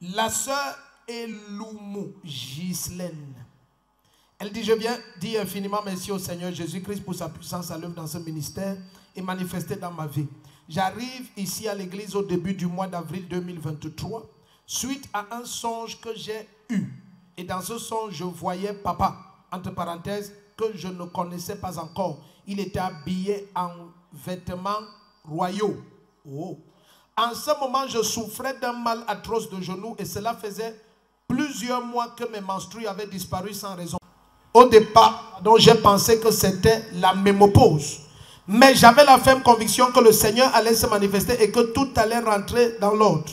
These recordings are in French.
La sœur Eloumou Ghislaine. Elle dit, je viens dire infiniment merci au Seigneur Jésus-Christ pour sa puissance à l'œuvre dans ce ministère et manifestée dans ma vie. J'arrive ici à l'église au début du mois d'avril 2023, suite à un songe que j'ai eu. Et dans ce songe, je voyais papa, entre parenthèses, que je ne connaissais pas encore. Il était habillé en vêtements royaux. Oh. En ce moment, je souffrais d'un mal atroce de genoux et cela faisait plusieurs mois que mes menstrues avaient disparu sans raison. Au départ, donc j'ai pensé que c'était la ménopause. Mais j'avais la ferme conviction que le Seigneur allait se manifester et que tout allait rentrer dans l'ordre.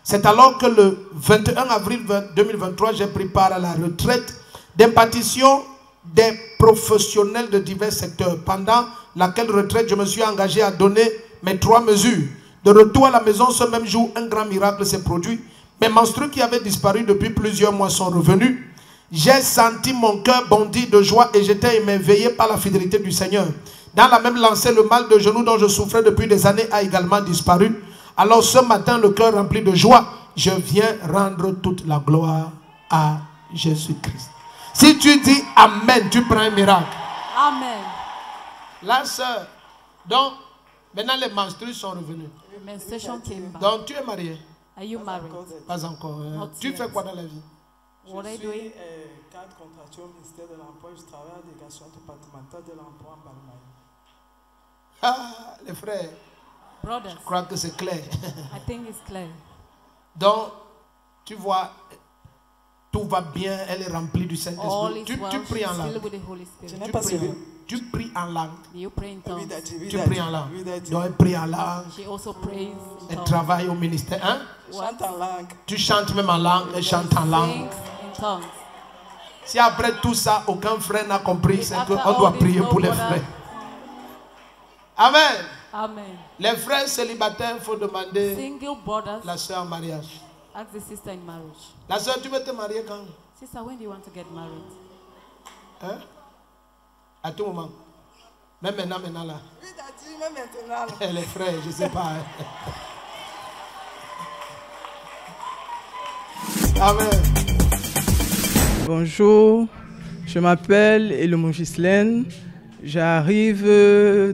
C'est alors que le 21 avril 2023, j'ai pris part à la retraite d'impartition des professionnels de divers secteurs. Pendant laquelle retraite, je me suis engagé à donner mes 3 mesures. De retour à la maison, ce même jour, un grand miracle s'est produit. Mes menstrues qui avaient disparu depuis plusieurs mois sont revenues. J'ai senti mon cœur bondir de joie et j'étais émerveillé par la fidélité du Seigneur. Dans la même lancée, le mal de genoux dont je souffrais depuis des années a également disparu. Alors ce matin, le cœur rempli de joie, je viens rendre toute la gloire à Jésus-Christ. Si tu dis Amen, tu prends un miracle. Amen. La sœur, donc, maintenant les menstrues sont revenues. Donc tu es mariée? Are you married? Pas encore. Tu fais quoi dans la vie? What are you doing? Cadre contractuel au ministère de l'Emploi. Je travaille à la délégation départementale de l'Emploi en Balmaï. Ah, les frères. Brothers. Je crois que c'est clair. I think it's clear. Donc, tu vois, tout va bien, elle est remplie du Saint-Esprit. Tu pries en langue. Tu pries en langue. You pray in tongues. Tu pries en langue. Donc, elle prie en langue. She also prays in Elle tongues. travaille au ministère. Hein? Chante en langue. Tu chantes même en langue. Elle chante en langue. Sings in tongues. Si après tout ça, aucun frère n'a compris, c'est After qu'on all doit this, prier no pour les brother. frères. Amen. Amen. Les frères célibataires, il faut demander Single brothers, la soeur en mariage. ask the sister in marriage. La soeur, tu veux te marier quand? Sister, when do you want to get married? Hein? À tout moment. Même maintenant là. Oui, t'as dit, même maintenant. Là. Les frères, je ne sais pas. Amen. Bonjour, je m'appelle Eloumou Ghislaine. J'arrive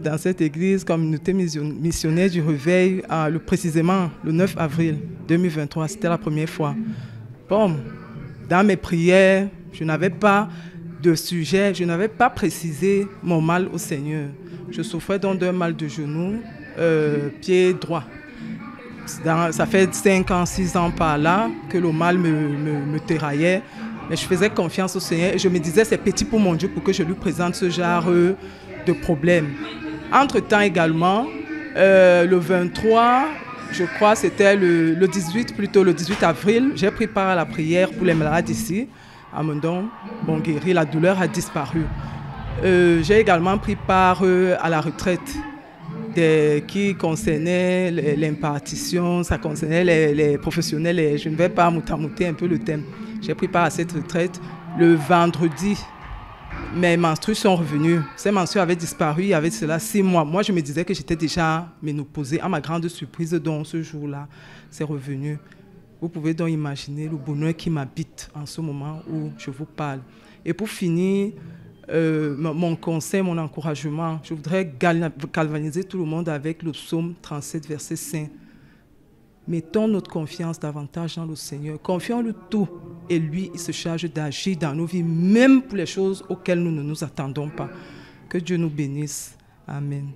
dans cette église communauté missionnaire du Réveil précisément le 9 avril 2023. C'était la première fois. Bon, dans mes prières, je n'avais pas de sujet, je n'avais pas précisé mon mal au Seigneur. Je souffrais donc d'un mal de genou, pied droit. Ça fait 5 ans, 6 ans par là que le mal me tiraillait. Mais je faisais confiance au Seigneur et je me disais, c'est petit pour mon Dieu pour que je lui présente ce genre de problème. Entre-temps également, le 23, je crois c'était le 18 avril, j'ai pris part à la prière pour les malades ici, à Mondon, bon guéri, la douleur a disparu. J'ai également pris part à la retraite qui concernait l'impartition, ça concernait les professionnels, et je ne vais pas moutamouter un peu le thème. J'ai pris part à cette retraite le vendredi. Mes menstrues sont revenues. Ces menstrues avaient disparu il y avait cela 6 mois. Moi, je me disais que j'étais déjà ménopausée. À ma grande surprise, donc, ce jour-là, c'est revenu. Vous pouvez donc imaginer le bonheur qui m'habite en ce moment où je vous parle. Et pour finir, mon conseil, mon encouragement, je voudrais galvaniser tout le monde avec le psaume 37, verset 5. Mettons notre confiance davantage dans le Seigneur. Confions-lui tout et lui, il se charge d'agir dans nos vies, même pour les choses auxquelles nous ne nous attendons pas. Que Dieu nous bénisse. Amen.